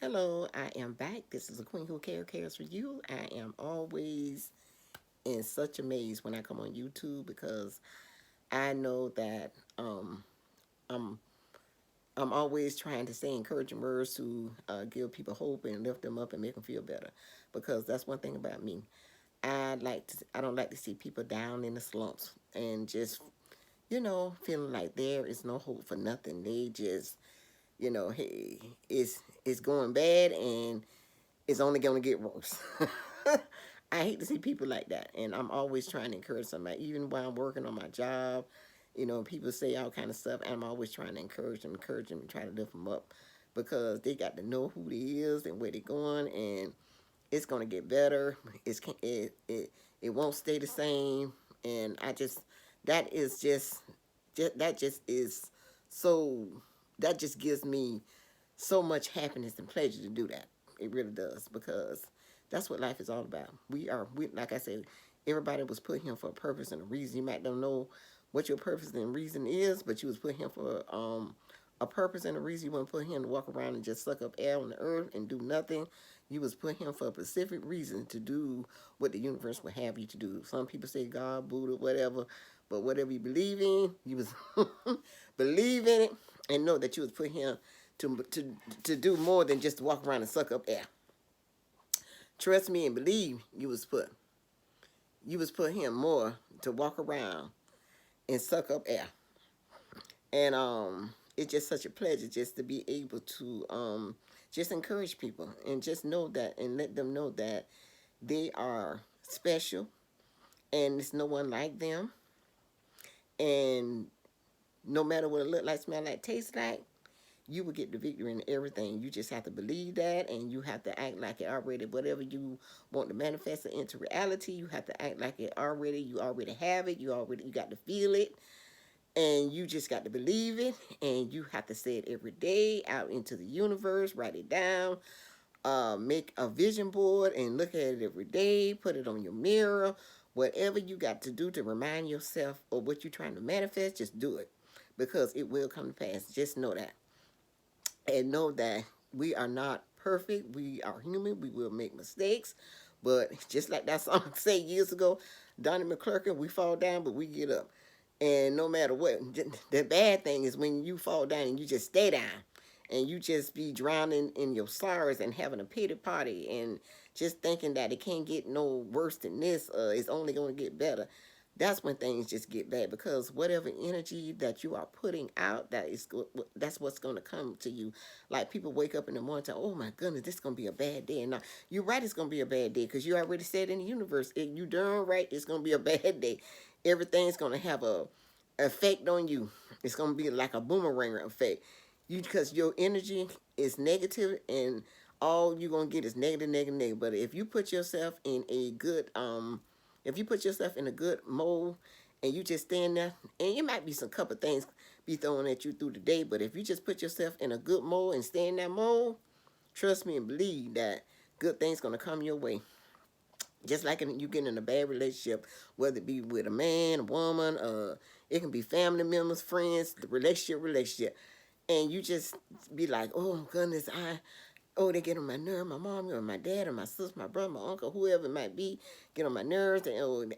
Hello, I am back. This is the Queen Who cares for you. I am always in such a maze when I come on YouTube because I know that I'm I'm always trying to say encouraging words to give people hope and lift them up and make them feel better. Because that's one thing about me. I don't like to see people down in the slumps and just feeling like there is no hope for nothing. They just hey, it's going bad and it's only going to get worse. I hate to see people like that, and I'm always trying to encourage somebody, even while I'm working on my job. People say all kind of stuff, and I'm always trying to encourage them, and try to lift them up, because they got to know who they is and where they're going, and it's gonna get better. It won't stay the same, and I just that is just that just is so that just gives me so much happiness and pleasure to do that. It really does, because that's what life is all about. We like I said, everybody was put here for a purpose and a reason. You might don't know what your purpose and reason is, but you was put here for a purpose and a reason. You weren't put here to walk around and just suck up air on the earth and do nothing. You was put here for a specific reason to do what the universe would have you to do. Some people say God, Buddha, whatever, but whatever you believe in, you was believe in it and know that you was put here to do more than just to walk around and suck up air. Trust me and believe you was put here more to walk around and suck up air. And it's just such a pleasure just to be able to just encourage people and just know that and let them know that they are special and there's no one like them. And no matter what it look like, smell like, taste like, you will get the victory in everything. You just have to believe that, and you have to act like it already. Whatever you want to manifest it into reality, you have to act like it already. You already have it. You got to feel it, and you just got to believe it. And you have to say it every day out into the universe. Write it down. Make a vision board and look at it every day. Put it on your mirror. Whatever you got to do to remind yourself of what you're trying to manifest, just do it, because it will come to pass. Just know that. And know that we are not perfect. We are human. We will make mistakes. But just like that song said years ago, Donnie McClurkin, we fall down, but we get up. And no matter what, the bad thing is when you fall down and you just stay down and you just be drowning in your sorrows and having a pity party and just thinking that it can't get no worse than this, it's only going to get better. That's when things just get bad, because whatever energy that you are putting out, that's what's going to come to you. Like, people wake up in the morning and say, oh my goodness, this is going to be a bad day. And now you're right, it's going to be a bad day, because you already said in the universe, you darn right it's going to be a bad day. Everything's going to have a effect on you. It's going to be like a boomerang effect. Because your energy is negative, and all you're going to get is negative, negative, negative. But if you put yourself in a good if you put yourself in a good mold and you just stand there, and it might be some couple things be thrown at you through the day, but if you just put yourself in a good mold and stay in that mold, trust me and believe that good things gonna come your way. Just like you get in a bad relationship, whether it be with a man, a woman, it can be family members, friends, the relationship, and you just be like, oh goodness, they get on my nerve. My mom or my dad or my sister, my brother, my uncle, whoever it might be, get on my nerves. And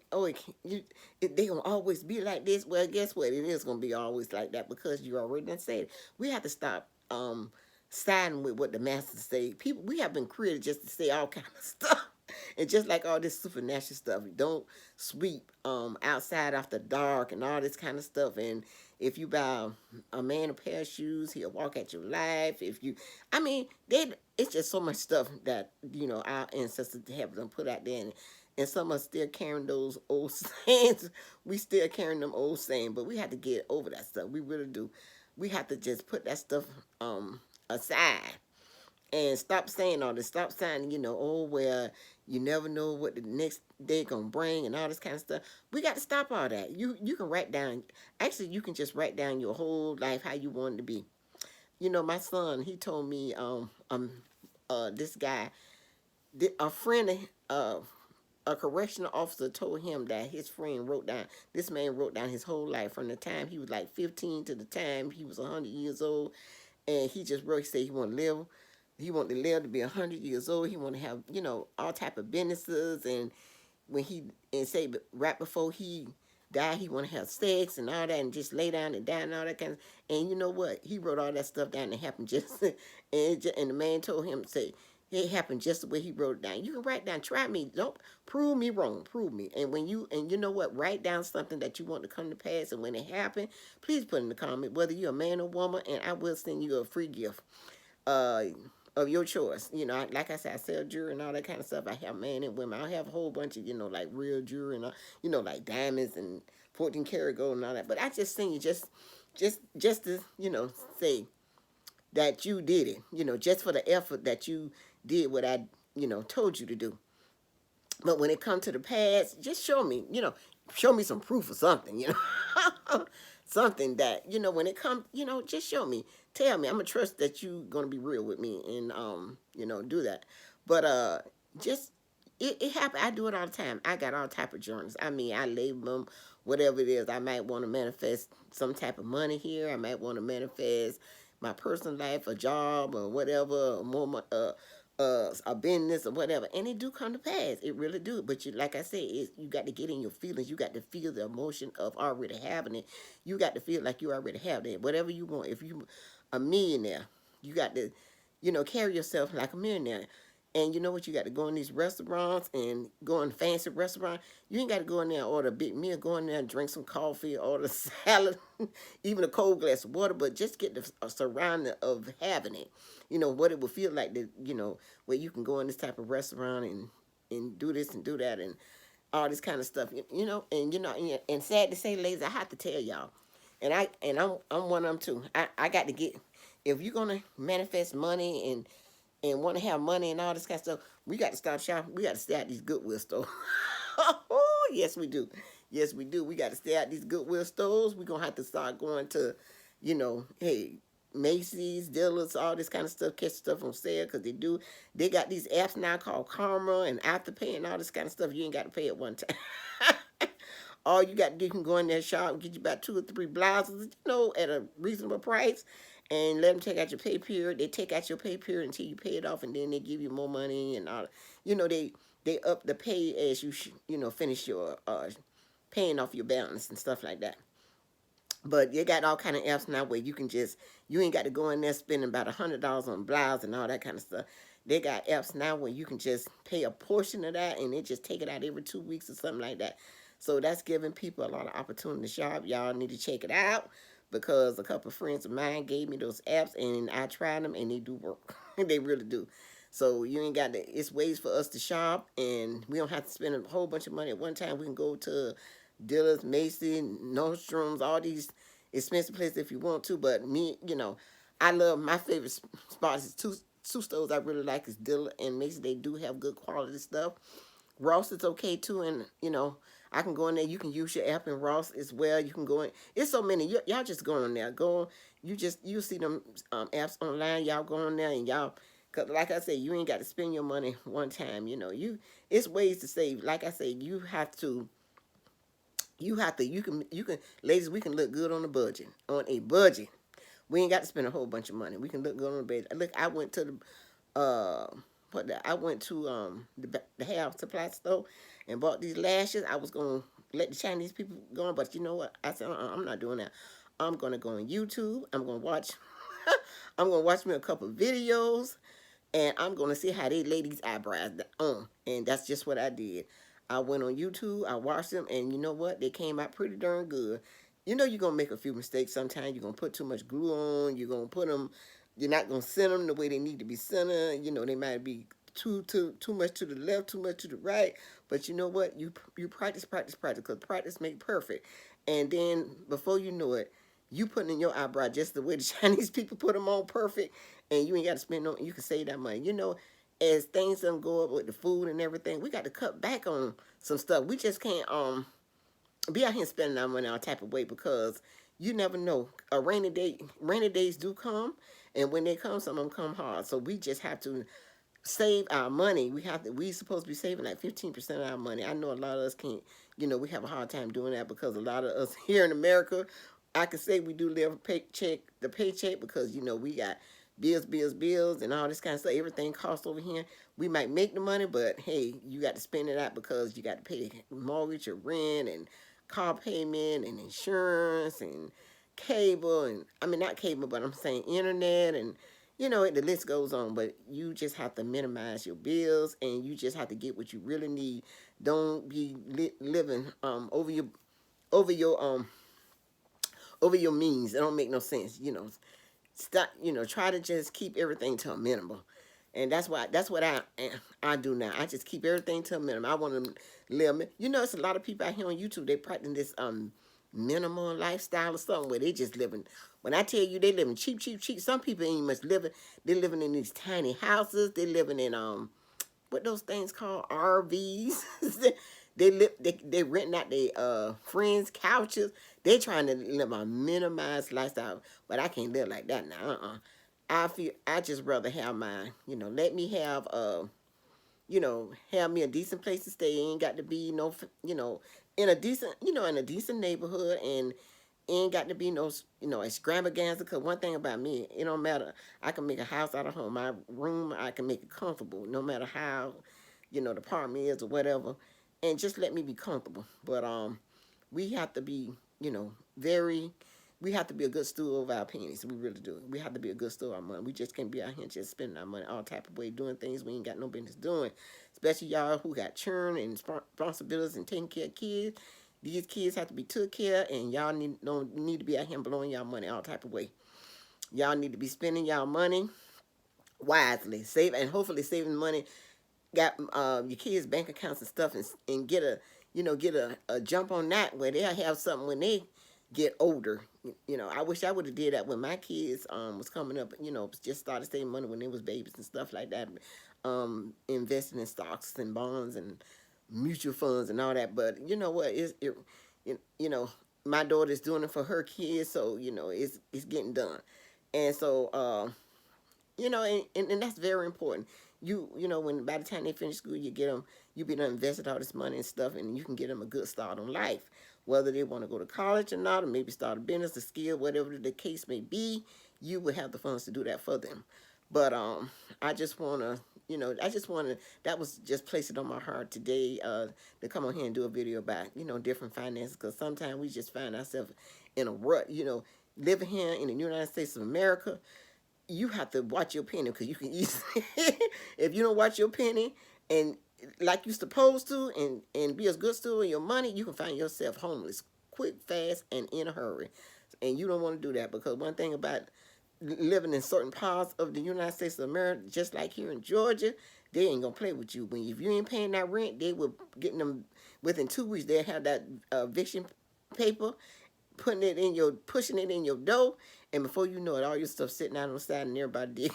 they gonna always be like this. Well, guess what? It is gonna be always like that, because you already done said it. We have to stop siding with what the masters say. People, we have been created just to say all kind of stuff. And just like all this supernatural stuff, don't sweep outside after dark and all this kind of stuff. And if you buy a man a pair of shoes, he'll walk at your life. If you, I mean, it's just so much stuff that our ancestors have them put out there, and some are still carrying those old sayings. We still carrying them old sayings, but we have to get over that stuff. We really do. We have to just put that stuff aside and stop saying all this. Stop saying, oh well, you never know what the next day gonna bring and all this kind of stuff. We got to stop all that. You can write down. Actually, you can just write down your whole life how you want it to be. My son, he told me this guy, a friend of a correctional officer told him that his friend wrote down, this man wrote down his whole life from the time he was like 15 to the time he was 100 years old. And he just wrote, he said he want to live He want to live to be 100 years old. He want to have, all type of businesses. And when he and say right before he die, he want to have sex and all that, and just lay down and die and all that kind of. And you know what? He wrote all that stuff down. And it happened just, and the man told him, say, it happened just the way he wrote it down. You can write down, try me, don't prove me wrong, prove me. And you know what? Write down something that you want to come to pass, and when it happen, please put in the comment whether you're a man or woman, and I will send you a free gift. Uh, of your choice. Like I said, I sell jewelry and all that kind of stuff. I have men and women. I have a whole bunch of, like real jewelry and, like diamonds and 14 karat gold and all that. But I just think you just to, say that you did it, just for the effort that you did what I, told you to do. But when it comes to the past, just show me some proof or something, something that, when it comes, just show me, tell me. I'm gonna trust that you gonna be real with me and, do that. But, just, it happen. I do it all the time. I got all type of journals. I mean, I label them, whatever it is. I might want to manifest some type of money here. I might want to manifest my personal life, a job, or whatever, or more, a business or whatever, and it do come to pass. It really do. But you, like I said, you got to get in your feelings. You got to feel the emotion of already having it. You got to feel like you already have it. Whatever you want. If you a millionaire, you got to, carry yourself like a millionaire. And you know what? You got to go in these restaurants and go in fancy restaurants. You ain't got to go in there and order a big meal. Go in there and drink some coffee, order salad, even a cold glass of water. But just get the surrounding of having it. What it would feel like to, where you can go in this type of restaurant and do this and do that and all this kind of stuff. And sad to say, ladies, I have to tell y'all, I'm one of them too. I got to get, if you're gonna manifest money and want to have money and all this kind of stuff, we got to start shopping. We got to stay at these Goodwill stores. Oh, yes, we do. Yes, we do. We got to stay at these Goodwill stores. We're going to have to start going to, hey, Macy's, Dillard's, all this kind of stuff, catch stuff on sale, because they got these apps now called Karma and Afterpay and all this kind of stuff. You ain't got to pay at one time. All you got to do, you can go in there, shop, and get you about 2 or 3 blouses, at a reasonable price, and let them take out your pay period. They take out your pay period until you pay it off, and then they give you more money and all. They up the pay as you finish your paying off your balance and stuff like that. But you got all kind of apps now where you ain't got to go in there spending about $100 on blouse and all that kind of stuff. They got apps now where you can just pay a portion of that and they just take it out every 2 weeks or something like that. So that's giving people a lot of opportunity to shop. Y'all need to check it out, because a couple of friends of mine gave me those apps and I tried them and they do work. They really do. So you ain't got to, it's ways for us to shop, and we don't have to spend a whole bunch of money at one time. We can go to Dillard's, Macy's, Nordstrom's, all these expensive places if you want to. But me, I love, my favorite spots is two stores I really like is Dillard and Macy's. They do have good quality stuff. Ross is okay too, and I can go in there. You can use your app in Ross as well. You can go in. It's so many. Y'all just go in there. Go. You see them apps online. Y'all go in there and y'all. Cause like I said, you ain't got to spend your money one time. It's ways to save. Like I said, you have to. You can, ladies. We can look good on a budget. On a budget, we ain't got to spend a whole bunch of money. We can look good on a budget. Look, I went to the I went to the hair supply store and bought these lashes. I was gonna let the Chinese people go on, but you know what? I said, I'm not doing that. I'm gonna go on YouTube. I'm gonna watch. I'm gonna watch me a couple of videos, and I'm gonna see how they lay these eyebrows on. And that's just what I did. I went on YouTube. I watched them, and you know what? They came out pretty darn good. You're gonna make a few mistakes sometimes. You're gonna put too much glue on. You're gonna put them. You're not gonna center them the way they need to be centered. They might be too much to the left, too much to the right. But you know what? You practice, because practice make perfect. And then before you know it, you putting in your eyebrow just the way the Chinese people put them on perfect, and you ain't got to spend no. You can save that money. As things don't go up with the food and everything, we got to cut back on some stuff. We just can't be out here spending our money all type of way, because you never know. Rainy days do come, and when they come, some of them come hard. So we just have to save our money. We supposed to be saving like 15% of our money. I know a lot of us can't, we have a hard time doing that, because a lot of us here in America, I can say we do live paycheck to paycheck, because we got bills, bills, bills, and all this kind of stuff. Everything costs over here. We might make the money, but hey, you got to spend it out because you got to pay mortgage or rent and car payment and insurance and cable and I mean not cable, but I'm saying internet and the list goes on. But you just have to minimize your bills and you just have to get what you really need. Don't be living over your over your means. It don't make no sense. Stop. Try to just keep everything to a minimum. And that's what I do now. I just keep everything to a minimum. I want to live. It's a lot of people out here on YouTube. They practicing this minimal lifestyle or something where they just living. When I tell you they living cheap, cheap, cheap. Some people ain't much living. They living in these tiny houses. They living in what those things called RVs. they renting out their friends' couches. They trying to live a minimized lifestyle, but I can't live like that now. I just rather have mine. Let me have have me a decent place to stay. Ain't got to be no in a decent in a decent neighborhood and ain't got to be no extravaganza. Cause one thing about me, it don't matter. I can make a house out of home. My room, I can make it comfortable, no matter how the apartment is or whatever, and just let me be comfortable. But we have to be very. We have to be a good steward of our pennies. We really do. We have to be a good steward of our money. We just can't be out here just spending our money all type of way, doing things we ain't got no business doing. Especially y'all who got children and responsibilities and taking care of kids. These kids have to be took care, and y'all don't need to be out here blowing y'all money all type of way. Y'all need to be spending y'all money wisely, save and hopefully saving money. Got your kids' bank accounts and stuff, and get a get a jump on that where they'll have something when they get older. I wish I would have did that when my kids was coming up. Just started saving money when they was babies and stuff like that. Investing in stocks and bonds and mutual funds and all that. But you know what? My daughter's doing it for her kids, so it's getting done. And so and that's very important. When by the time they finish school, you get them, you be done invested all this money and stuff, and you can get them a good start on life. Whether they want to go to college or not, or maybe start a business, a skill, whatever the case may be, you will have the funds to do that for them. But I just wanna, that was just placed it on my heart today to come on here and do a video about different finances, because sometimes we just find ourselves in a rut. Living here in the United States of America, you have to watch your penny because you can easily, if you don't watch your penny and like you're supposed to and be a good steward of your money, you can find yourself homeless quick, fast, and in a hurry. And you don't want to do that because one thing about living in certain parts of the United States of America, just like here in Georgia, they ain't gonna play with you. If you ain't paying that rent, they will getting them within 2 weeks. They'll have that eviction paper, pushing it in your door, and before you know it, all your stuff sitting out on the side and everybody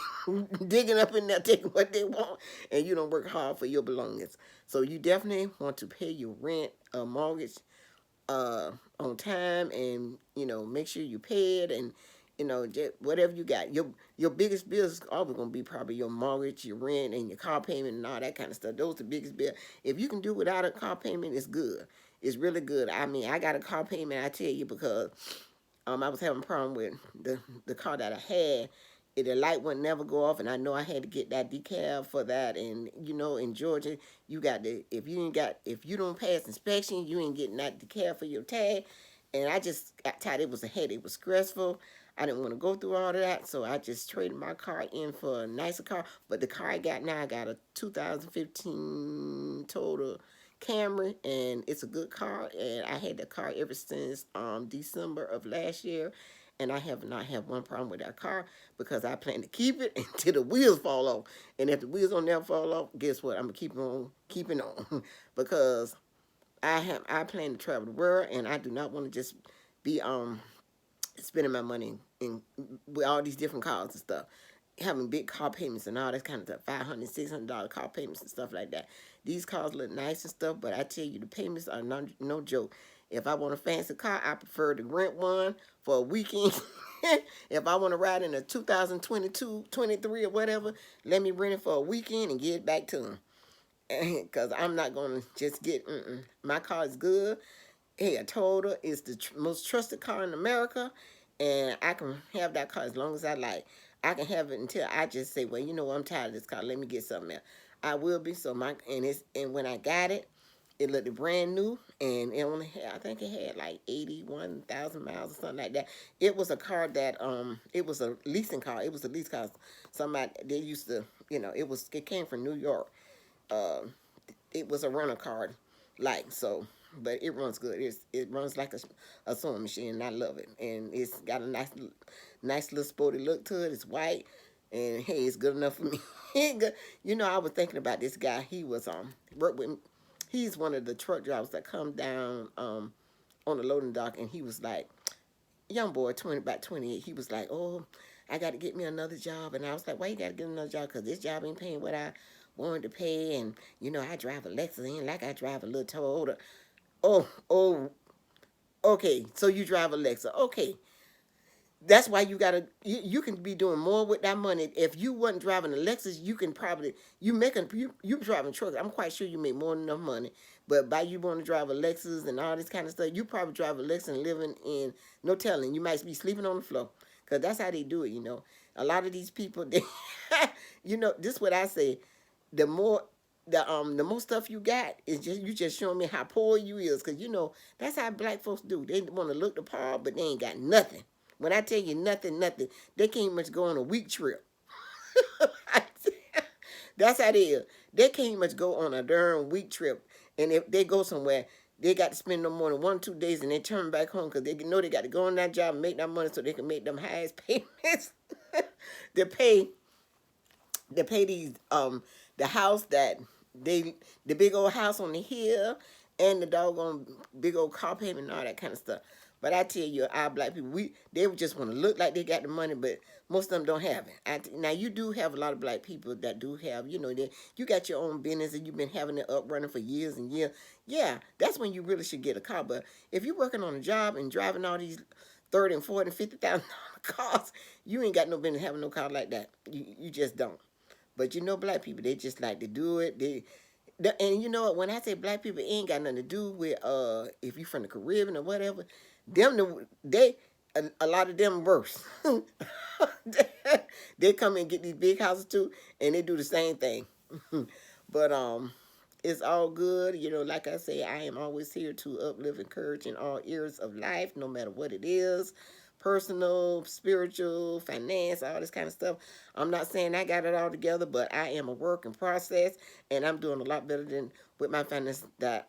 digging up in there, taking what they want, and you don't work hard for your belongings. So you definitely want to pay your rent, mortgage, on time, and make sure you pay it, and just whatever you got. Your biggest bills is always gonna be probably your mortgage, your rent, and your car payment, and all that kind of stuff. Those are the biggest bills. If you can do without a car payment, it's good. It's really good. I mean, I got a car payment, I tell you, because I was having a problem with the car that I had. The light would never go off, and I know I had to get that decal for that. And in Georgia, you got to if you don't pass inspection, you ain't getting that decal for your tag. And I just got tired. It was a headache. It was stressful. I didn't want to go through all of that, so I just traded my car in for a nicer car. But the car I got now, I got a 2015 Toyota Camry, and it's a good car. And I had that car ever since December of last year, and I have not had one problem with that car because I plan to keep it until the wheels fall off. And if the wheels don't never fall off, guess what? I'm gonna keep on keeping on because I plan to travel the world, and I do not want to just be spending my money in with all these different cars and stuff, having big car payments and all that kind of stuff, $500, $600 car payments and stuff like that. These cars look nice and stuff, but I tell you, the payments are no joke. If I want a fancy car, I prefer to rent one for a weekend. If I want to ride in a 2022, 23 or whatever, let me rent it for a weekend and get it back to them. Because I'm not going to just get, my car is good. Hey, I told her it's the most trusted car in America, and I can have that car as long as I like. I can have it until I just say, well, you know what, I'm tired of this car. Let me get something else. I will be. So and when I got it, it looked brand new, and it only had, I think it had like 81,000 miles or something like that. It was a car that it was a leasing car. It was a lease car. Somebody they used to, it came from New York. Um, it was a rental car, like so. But it runs good. It runs like a sewing machine, and I love it. And it's got a nice little sporty look to it. It's white, and hey, it's good enough for me. I was thinking about this guy. He was worked with. He's one of the truck drivers that come down on the loading dock, and he was like, young boy, about 28. He was like, oh, I got to get me another job. And I was like, why you got to get another job? Because this job ain't paying what I wanted to pay. And, I drive a Lexus. Ain't like I drive a little Toyota. Oh, okay. So you drive a Lexus. Okay. That's why you can be doing more with that money. If you wasn't driving a Lexus, you can probably, you driving trucks. I'm quite sure you make more than enough money. But by you want to drive a Lexus and all this kind of stuff, you probably drive a Lexus and living in, no telling, you might be sleeping on the floor. Because that's how they do it. A lot of these people, they, this is what I say. The more, the more stuff you got is you just showing me how poor you is. Because, that's how black folks do. They want to look the part, but they ain't got nothing. When I tell you nothing, they can't much go on a week trip. That's how they is. They can't much go on a darn week trip. And if they go somewhere, they got to spend no more than 1 or 2 days and they turn back home because they know they got to go on that job and make that money so they can make them highest payments. they pay these the house that the big old house on the hill and the doggone big old car payment and all that kind of stuff. But I tell you, our black people, they would just want to look like they got the money, but most of them don't have it. Now you do have a lot of black people that do have, you got your own business and you've been having it up running for years and years. Yeah, that's when you really should get a car. But if you're working on a job and driving all these 30 and 40 and $50,000 cars, you ain't got no business having no car like that. You just don't. But black people, they just like to do it. And you know what? When I say black people, it ain't got nothing to do with if you from the Caribbean or whatever. A lot of them worse. They come and get these big houses too, and they do the same thing. But it's all good. Like I say, I am always here to uplift, encourage in all areas of life, no matter what it is. Personal, spiritual, finance, all this kind of stuff. I'm not saying I got it all together, but I am a work in process, and I'm doing a lot better than with my finance that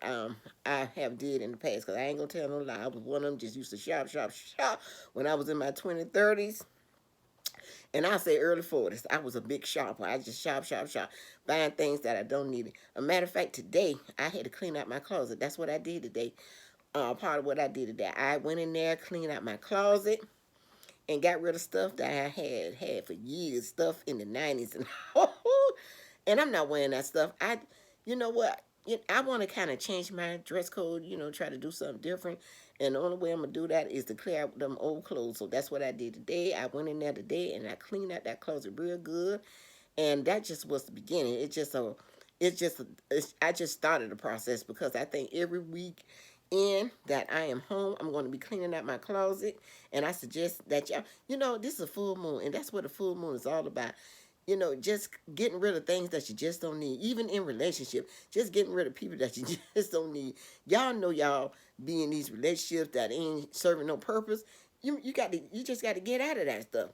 I have did in the past. Because I ain't going to tell no lie. I was one of them just used to shop when I was in my 20s, 30s. And I say early 40s. I was a big shopper. I just shop, buying things that I don't need. A matter of fact, today, I had to clean out my closet. That's what I did today. Part of what I did today. I went in there, cleaned out my closet, and got rid of stuff that I had for years, stuff in the 90s. And I'm not wearing that stuff. You know what? I want to kind of change my dress code, try to do something different. And the only way I'm going to do that is to clear out them old clothes. So that's what I did today. I went in there today and I cleaned out that closet real good. And that just was the beginning. I just started the process because I think every week in that I am home, I'm going to be cleaning out my closet. And I suggest that y'all, this is a full moon. And that's what a full moon is all about. Just getting rid of things that you just don't need. Even in relationship, just getting rid of people that you just don't need. Y'all know y'all be in these relationships that ain't serving no purpose. You just got to get out of that stuff.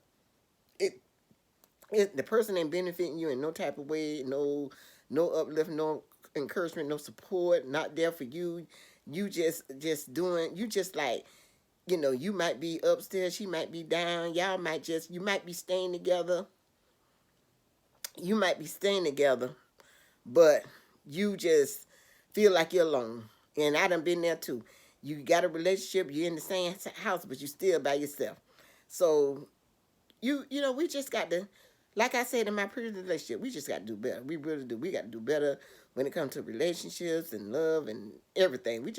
The person ain't benefiting you in no type of way. No uplift, no encouragement, no support. Not there for you. You just doing. You just like. You might be upstairs. She might be down. You might be staying together. You might be staying together, but you just feel like you're alone. And I done been there too. You got a relationship, you're in the same house, but you still by yourself. So, we just got to, like I said in my previous relationship, we just got to do better. We really do. We got to do better when it comes to relationships and love and everything. We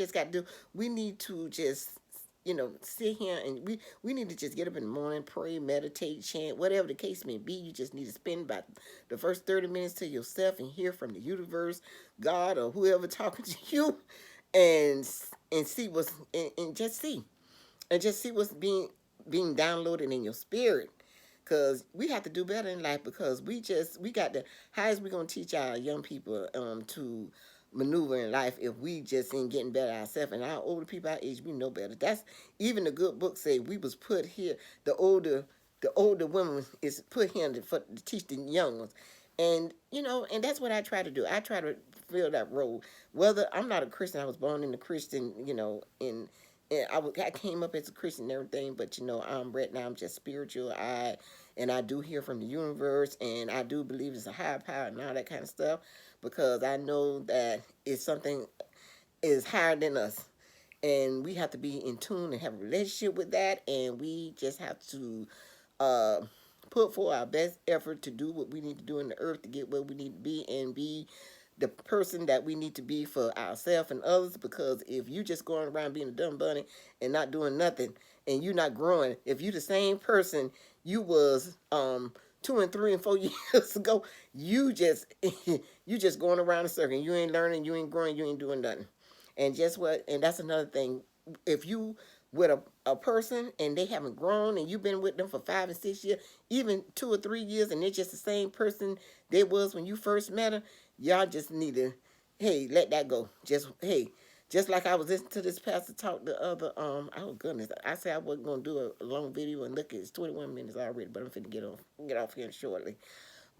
need to just sit here and we need to just get up in the morning, pray, meditate, chant, whatever the case may be. You just need to spend about the first 30 minutes to yourself and hear from the universe, God, or whoever talking to you, and see and just see what's being downloaded in your spirit. because we have to do better in life, because we got to, how is we going to teach our young people to maneuver in life if we just ain't getting better ourselves? And our older people our age, we know better. That's, even the good book say we was put here, the older women is put here to teach the young ones. And and that's what I try to do. I try to fill that role. Whether I'm not a Christian, I was born in the Christian, and I came up as a Christian and everything, but right now I'm just spiritual. I do hear from the universe, and I do believe it's a higher power and all that kind of stuff, because I know that it's something is higher than us, and we have to be in tune and have a relationship with that, and we just have to uh, put forth our best effort to do what we need to do in the earth to get where we need to be, and be the person that we need to be for ourselves and others. Because if you just going around being a dumb bunny and not doing nothing, and you not growing, if you the same person you was 2 and 3 and 4 years ago, you just you just going around in a circle. You ain't learning, you ain't growing, you ain't doing nothing. And just what, and that's another thing. If you with a person and they haven't grown, and you've been with them for 5 and 6 years, even 2 or 3 years, and they're just the same person they was when you first met them, y'all just need to, hey, let that go. Just, hey, just like I was listening to this pastor talk the other, oh goodness, I said I wasn't gonna do a long video, and look, it's 21 minutes already, but I'm finna get off here shortly.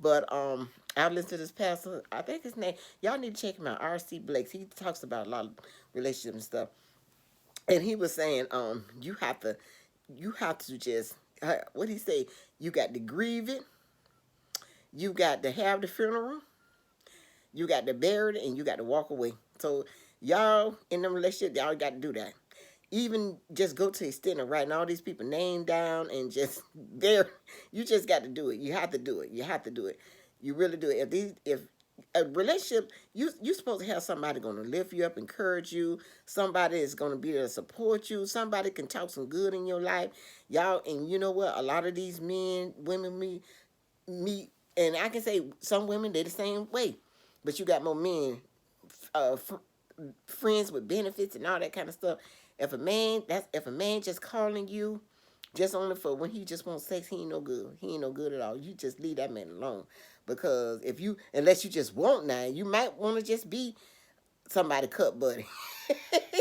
But I listened to this pastor. I think his name. Y'all need to check him out. R.C. Blakes. He talks about a lot of relationships and stuff. And he was saying, you have to just, what he say? You got to grieve it. You got to have the funeral. You got to bury it, and you got to walk away. So y'all in the relationship, y'all got to do that. Even just go to the extent of writing all these people name down and just there, you just got to do it. You have to do it. You have to do it. You really do it. If a relationship, you supposed to have somebody going to lift you up, encourage you. Somebody is going to be there to support you. Somebody can talk some good in your life, y'all. And you know what? A lot of these women meet, and I can say some women they're the same way, but you got more men, uh, friends with benefits and all that kind of stuff. If a man just calling you just only for when he just wants sex, he ain't no good. He ain't no good at all. You just leave that man alone. Because if you, unless you just want now, you might want to just be somebody cut buddy.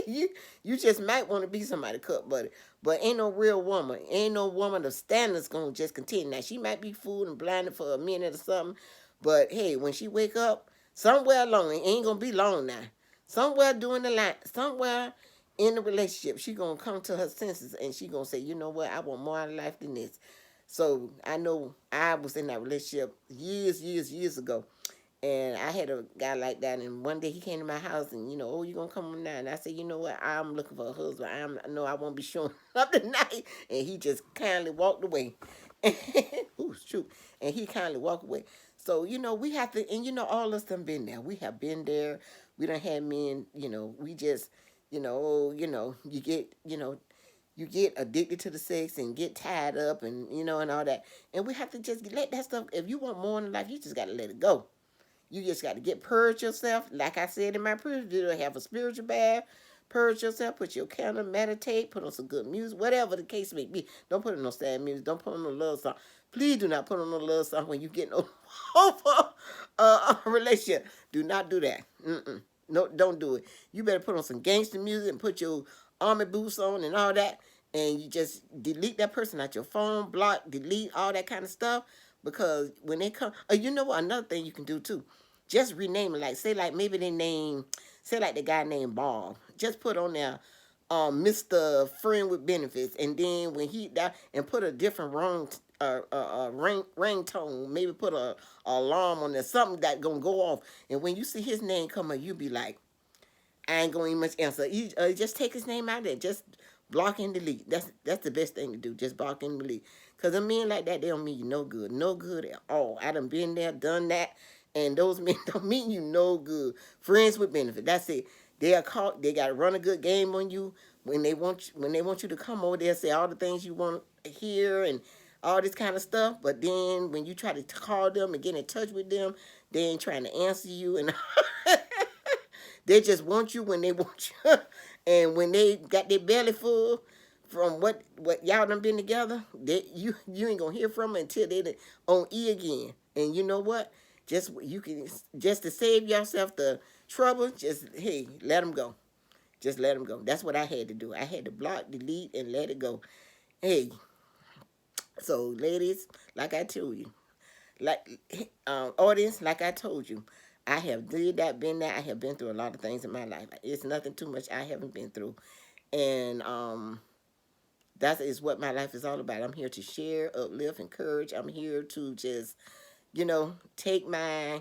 you you just might want to be somebody cut buddy. But ain't no real woman. Ain't no woman of standards gonna just continue. Now she might be fooled and blinded for a minute or something. But hey, when she wake up, somewhere along, it ain't gonna be long now. Somewhere during the line, somewhere in the relationship, she gonna come to her senses, and she gonna say, you know what, I want more out of life than this. So I know I was in that relationship years ago, and I had a guy like that. And one day he came to my house, and oh, you gonna come on now? And I said, you know what? I'm looking for a husband. I won't be showing up tonight. And he just kindly walked away. Ooh, shoot! And he kindly walked away. So we have to, and all of us done been there. We have been there. We done had men. We just, you get addicted to the sex and get tied up, and and all that. And we have to just let that stuff. If you want more in life, you just got to let it go. You just got to purge yourself. Like I said in my previous video, have a spiritual bath, purge yourself, put your candle, meditate, put on some good music, whatever the case may be. Don't put on no sad music. Don't put on no love song. Please do not put on no love song when you get over a relationship. Do not do that. No, don't do it. You better put on some gangster music and put your army boots on and all that, and you just delete that person out your phone, block, delete, all that kind of stuff. Because when they come, you know what? Another thing you can do too, just rename it. Like say, like maybe they name, say like the guy named Bob. Just put on there, Mr. Friend with Benefits, and then when he die, and put a different ringtone. Maybe put a alarm on there, something that gonna go off. And when you see his name come up, you be like, I ain't gonna even much answer. Just take his name out there. Just block and delete. That's the best thing to do. Just block and delete. Cause a men like that, they don't mean you no good. No good at all. I done been there, done that, and those men don't mean you no good. Friends with benefit. That's it. They are caught. They gotta run a good game on you. When they want you to come over there, say all the things you want to hear and all this kind of stuff. But then when you try to call them and get in touch with them, they ain't trying to answer you and they just want you when they want you. And when they got their belly full from what y'all done been together, you ain't gonna hear from them until they on E again. And you know what? Just you can just to save yourself the trouble. Just hey, let them go. Just let them go. That's what I had to do. I had to block, delete, and let it go. Hey, so ladies, like I told you, like audience, like I told you, I have did that, been there. I have been through a lot of things in my life. It's nothing too much I haven't been through, and that is what my life is all about. I'm here to share, uplift, encourage. I'm here to just, take my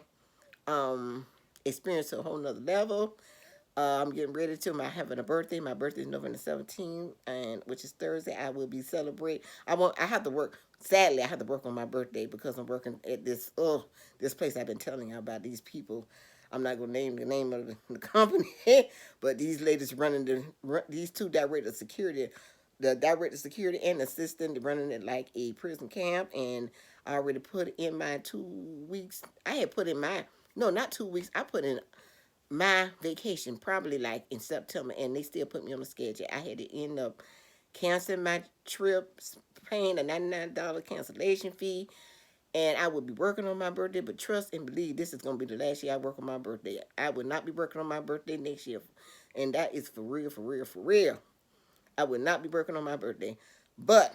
experience to a whole nother level. I'm getting ready to my having a birthday. My birthday is November 17th, and which is Thursday. I will be celebrate. I have to work. Sadly, I have to work on my birthday because I'm working at this place I've been telling you about. These people, I'm not gonna name the name of the company, but these ladies these two director of security, the director of security and assistant running it like a prison camp. And I already put in my 2 weeks. I had put in my no, not 2 weeks. I put in my vacation probably like in September, and they still put me on the schedule. I had to end up canceling my trips, paying a $99 cancellation fee, and I would be working on my birthday. But trust and believe, this is going to be the last year I work on my birthday. I will not be working on my birthday next year, and that is for real, for real, for real. I will not be working on my birthday, but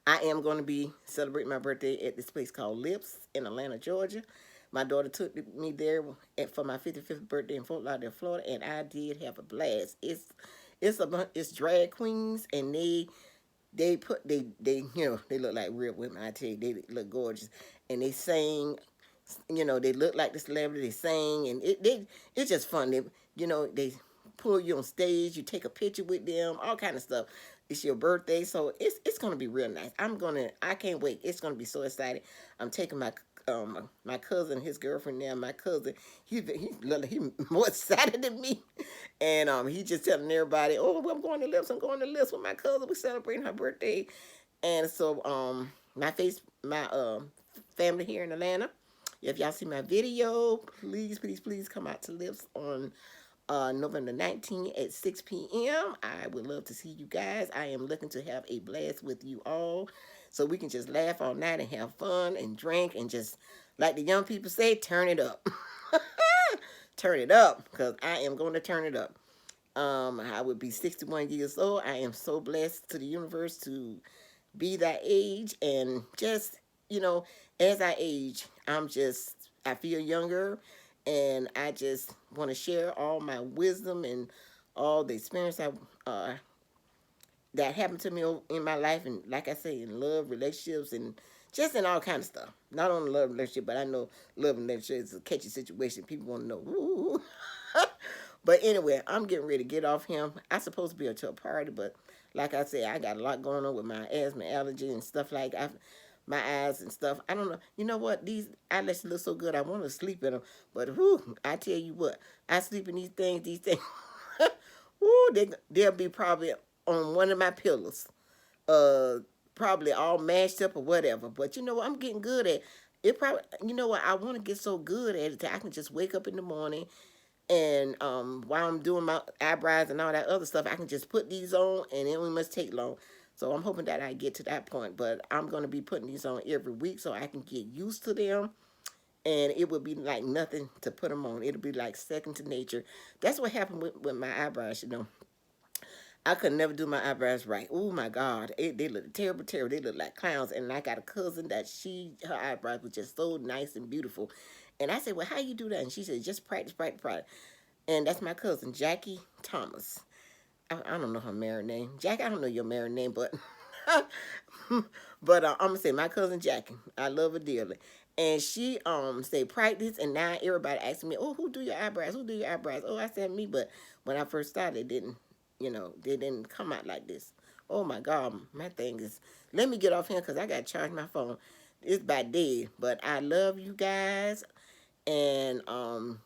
I am going to be celebrating my birthday at this place called Lips in Atlanta, Georgia. My daughter took me there for my 55th birthday in Fort Lauderdale, Florida, and I did have a blast. It's drag queens, and they look like real women. I tell you, they look gorgeous, and they sing. They look like the celebrity. They sing, and it's just fun. They pull you on stage. You take a picture with them, all kind of stuff. It's your birthday, so it's gonna be real nice. I can't wait. It's gonna be so exciting. I'm taking my cousin, his girlfriend now. My cousin, he more excited than me, and he just telling everybody, "Oh, I'm going to Lips. I'm going to Lips with my cousin. We're celebrating her birthday." And so my family here in Atlanta. If y'all see my video, please, please, please come out to Lips on November 19th at 6 p.m. I would love to see you guys. I am looking to have a blast with you all so we can just laugh all night and have fun and drink and just, like the young people say, turn it up. Turn it up, because I am going to turn it up. I would be 61 years old. I am so blessed to the universe to be that age, and just, as I age, I feel younger, and I just want to share all my wisdom and all the experience that happened to me in my life, and like I say, in love, relationships, and just in all kind of stuff. Not only love relationship, but I know love and relationship is a catchy situation. People want to know. Ooh. But anyway, I'm getting ready to get off him. I supposed to be to a party, but like I said, I got a lot going on with my asthma, allergy, and stuff like that. My eyes and stuff. I don't know. You know what? These eyelashes look so good. I want to sleep in them, but whew, I tell you what, I sleep in these things. These things. Woo, they'll be probably on one of my pillows. Uh, Probably all mashed up or whatever. But you know what? I'm getting good at it. Probably, you know what? I want to get so good at it that I can just wake up in the morning, and while I'm doing my eyebrows and all that other stuff, I can just put these on, and it only must take long. So I'm hoping that I get to that point. But I'm going to be putting these on every week so I can get used to them. And it would be like nothing to put them on. It'll be like second to nature. That's what happened with my eyebrows. I could never do my eyebrows right. Oh my God. They look terrible, terrible. They look like clowns. And I got a cousin that her eyebrows were just so nice and beautiful. And I said, well, how you do that? And she said, just practice, practice, practice. And that's my cousin, Jackie Thomas. I don't know her married name. Jackie, I don't know your married name, but but I'm gonna say my cousin Jackie. I love her dearly. And she say practice, and now everybody asking me, oh, who do your eyebrows? Who do your eyebrows? Oh, I said me, but when I first started, they didn't come out like this. Oh my God, my thing is. Let me get off here because I got to charge my phone. It's about dead, but I love you guys. And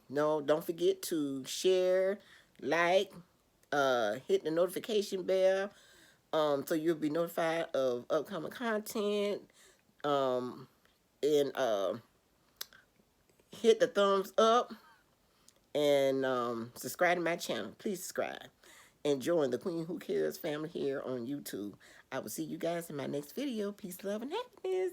no, don't forget to share, like, hit the notification bell, so you'll be notified of upcoming content. Um, and hit the thumbs up, and subscribe to my channel. Please subscribe. and join the Queen Who Cares family here on YouTube. I will see you guys in my next video. Peace, love, and happiness.